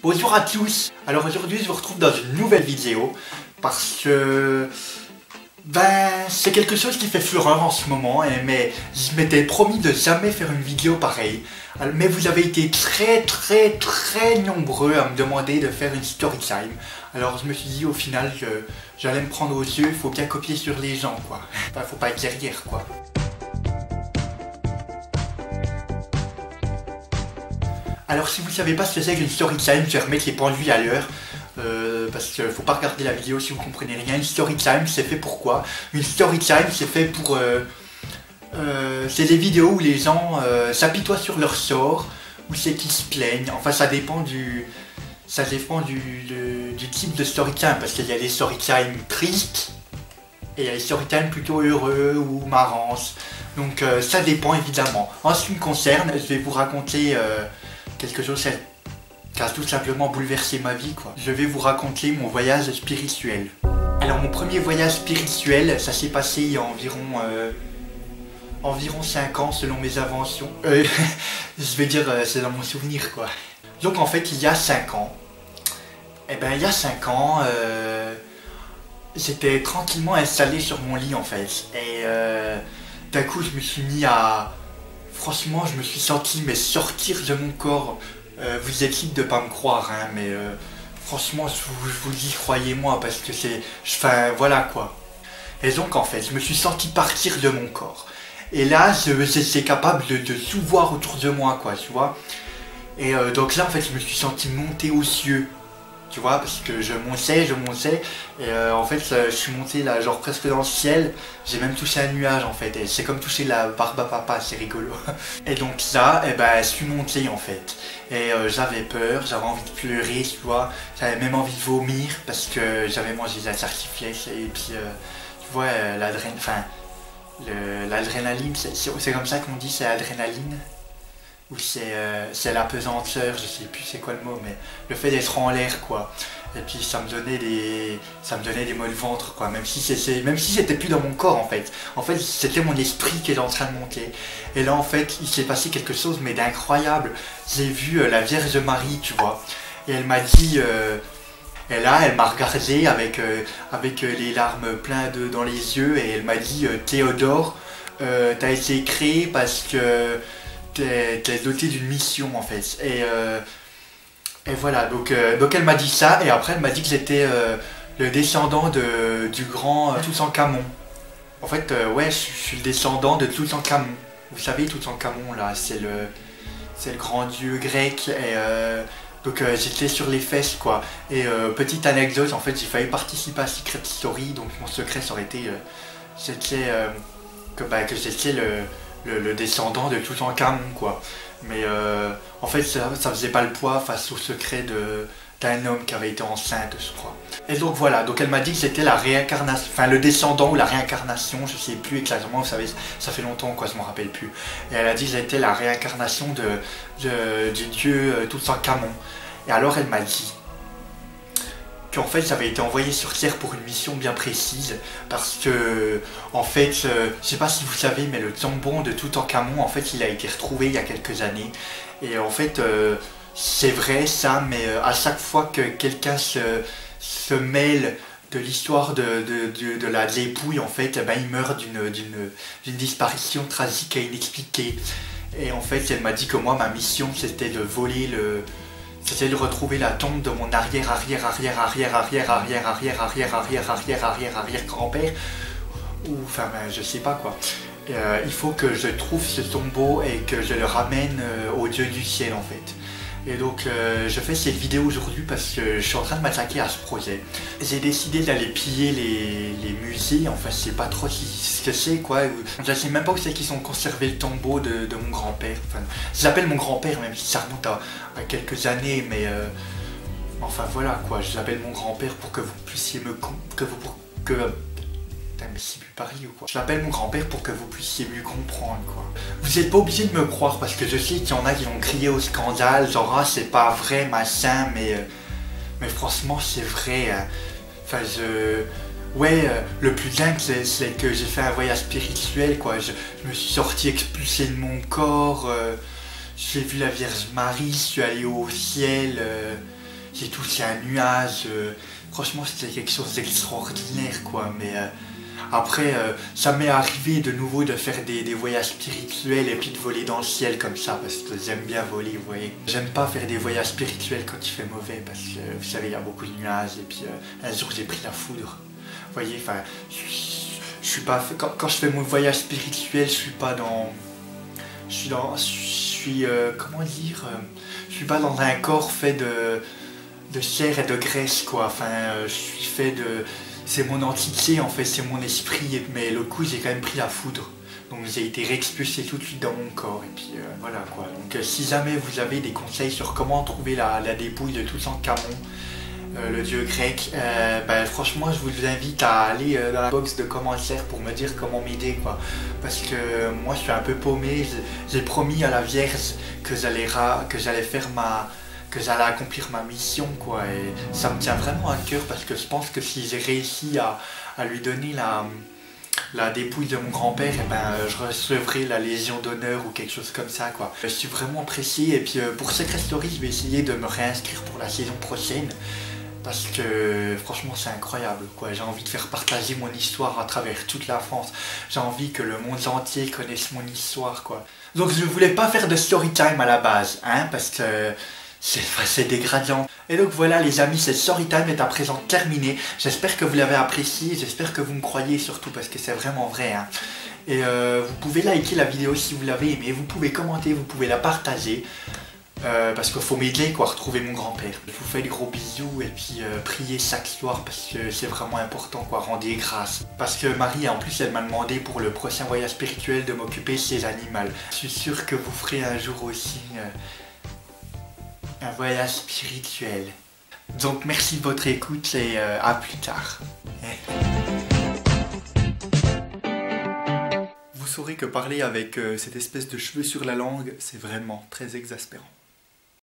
Bonjour à tous. Alors aujourd'hui je vous retrouve dans une nouvelle vidéo parce que c'est quelque chose qui fait fureur en ce moment, mais je m'étais promis de jamais faire une vidéo pareille. Mais vous avez été très nombreux à me demander de faire une story time. Alors je me suis dit au final que j'allais me prendre aux yeux, il faut bien copier sur les gens quoi. Enfin, faut pas être derrière quoi. Alors si vous ne savez pas ce que c'est qu'une story time, je vais remettre les pendules à l'heure. Parce qu'il ne faut pas regarder la vidéo si vous ne comprenez rien. Une story time c'est fait pour quoi? Une story time c'est fait pour... c'est des vidéos où les gens s'apitoient sur leur sort, ou c'est qu'ils se plaignent. Enfin ça dépend du type de story time. Parce qu'il y a des story time tristes, et il y a des story time plutôt heureux ou marrants. Donc ça dépend évidemment. En ce qui me concerne, je vais vous raconter... quelque chose qui a tout simplement bouleversé ma vie quoi. Je vais vous raconter mon voyage spirituel. Alors mon premier voyage spirituel, ça s'est passé il y a environ 5 ans selon mes inventions. Je vais dire c'est dans mon souvenir quoi. Donc en fait il y a 5 ans, j'étais tranquillement installé sur mon lit en fait. Et d'un coup je me suis mis à... Franchement, je me suis senti sortir de mon corps. Vous êtes libre de pas me croire, hein, mais franchement, je vous le dis, croyez-moi, parce que c'est... Enfin, voilà quoi. Et donc, en fait, je me suis senti partir de mon corps. Et là, j'étais capable de tout voir autour de moi, quoi, tu vois. Et donc là, en fait, je me suis senti monter aux cieux. Tu vois, parce que je montais, et en fait je suis monté là, genre presque dans le ciel, j'ai même touché un nuage en fait, et c'est comme toucher la barbe à papa, c'est rigolo. Et donc là, je suis monté en fait, et j'avais peur, j'avais envie de pleurer, tu vois, j'avais même envie de vomir, parce que j'avais mangé de la tartiflette, et puis, tu vois, l'adrénaline, c'est comme ça qu'on dit, c'est l'adrénaline. Ou c'est la pesanteur, je sais plus c'est quoi le mot, mais le fait d'être en l'air quoi. Et puis ça me donnait des maux de ventre quoi, même si c'était plus dans mon corps en fait. En fait c'était mon esprit qui était en train de monter. Et là en fait il s'est passé quelque chose mais d'incroyable. J'ai vu la Vierge Marie tu vois. Et elle m'a dit... Et là, elle m'a regardé avec les larmes pleines dans les yeux et elle m'a dit Théodore, t'as été créé parce que t'es doté d'une mission en fait. Et voilà, donc elle m'a dit ça et après elle m'a dit que j'étais le descendant du grand Toutankhamon. En fait, ouais, je suis le descendant de Toutankhamon. Vous savez, Toutankhamon là, c'est le grand dieu grec et donc j'étais sur les fesses quoi. Et petite anecdote, en fait j'ai failli participer à Secret Story, donc mon secret ça aurait été que j'étais le descendant de Toutankhamon quoi. Mais en fait ça faisait pas le poids face au secret d'un homme qui avait été enceinte je crois. Et donc voilà, donc elle m'a dit que c'était la réincarnation, enfin le descendant ou la réincarnation, je sais plus exactement, vous savez, ça fait longtemps quoi, je m'en rappelle plus. Et elle a dit que j'étais la réincarnation du dieu Toutankhamon. Et alors elle m'a dit qu'en fait j'avais été envoyé sur Terre pour une mission bien précise parce que en fait je sais pas si vous savez mais le tombeau de Toutankhamon en fait il a été retrouvé il y a quelques années et en fait c'est vrai ça mais à chaque fois que quelqu'un se mêle de l'histoire de la dépouille en fait il meurt d'une disparition tragique et inexpliquée. Et en fait elle m'a dit que moi ma mission c'était de voler c'était de retrouver la tombe de mon arrière grand-père, ou enfin je sais pas quoi. Il faut que je trouve ce tombeau et que je le ramène au dieu du ciel en fait. Et donc je fais cette vidéo aujourd'hui parce que je suis en train de m'attaquer à ce projet. J'ai décidé d'aller piller les musées, enfin je sais pas trop ce que c'est quoi. Je sais même pas où c'est qu'ils ont conservé le tombeau de mon grand-père. Enfin, je l'appelle mon grand-père même si ça remonte à quelques années, mais enfin voilà quoi, je l'appelle mon grand-père pour que vous puissiez Putain, mais c'est plus Paris ou quoi? Je l'appelle mon grand-père pour que vous puissiez mieux comprendre quoi. Vous n'êtes pas obligé de me croire parce que je sais qu'il y en a qui vont crier au scandale, genre ah c'est pas vrai machin, mais franchement c'est vrai. Hein. Enfin ouais, le plus dingue c'est que j'ai fait un voyage spirituel quoi. Je me suis sorti expulsé de mon corps, j'ai vu la Vierge Marie, je suis allé au ciel. c'est tout, c'est un nuage. Franchement, c'était quelque chose d'extraordinaire, quoi. Mais après, ça m'est arrivé de nouveau de faire des voyages spirituels et puis de voler dans le ciel comme ça, parce que j'aime bien voler, vous voyez. J'aime pas faire des voyages spirituels quand il fait mauvais, parce que vous savez, il y a beaucoup de nuages, et puis un jour j'ai pris la foudre. Vous voyez, enfin, je suis pas. Quand je fais mon voyage spirituel, je suis pas dans. Comment dire, je suis pas dans un corps fait de chair et de graisse, quoi. Enfin, je suis fait de. C'est mon entité, en fait, c'est mon esprit, mais le coup, j'ai quand même pris la foudre. Donc j'ai été réexpulsé tout de suite dans mon corps, et puis voilà, quoi. Donc si jamais vous avez des conseils sur comment trouver la dépouille de Toutankhamon, le dieu grec, franchement, je vous invite à aller dans la box de commentaires pour me dire comment m'aider, quoi. Parce que moi, je suis un peu paumé. J'ai promis à la Vierge que j'allais accomplir ma mission, quoi, et ça me tient vraiment à cœur, parce que je pense que si j'ai réussi à lui donner la dépouille de mon grand-père, je recevrai la Légion d'honneur ou quelque chose comme ça, quoi. Je suis vraiment pressé, et puis pour Secret Story, je vais essayer de me réinscrire pour la saison prochaine, parce que franchement c'est incroyable, quoi. J'ai envie de faire partager mon histoire à travers toute la France. J'ai envie que le monde entier connaisse mon histoire, quoi. Donc je voulais pas faire de story time à la base, hein, parce que c'est dégradant. Et donc voilà les amis, cette story time est à présent terminée. J'espère que vous l'avez apprécié, j'espère que vous me croyez surtout, parce que c'est vraiment vrai, hein. Et vous pouvez liker la vidéo si vous l'avez aimé, vous pouvez commenter, vous pouvez la partager. Parce qu'il faut m'aider, quoi, retrouver mon grand-père. Je vous fais des gros bisous, et puis priez chaque soir, parce que c'est vraiment important, quoi, rendez grâce. Parce que Marie, en plus, elle m'a demandé pour le prochain voyage spirituel de m'occuper de ses animaux. Je suis sûr que vous ferez un jour aussi un voyage spirituel. Donc merci de votre écoute, et à plus tard. Vous saurez que parler avec cette espèce de cheveux sur la langue, c'est vraiment très exaspérant.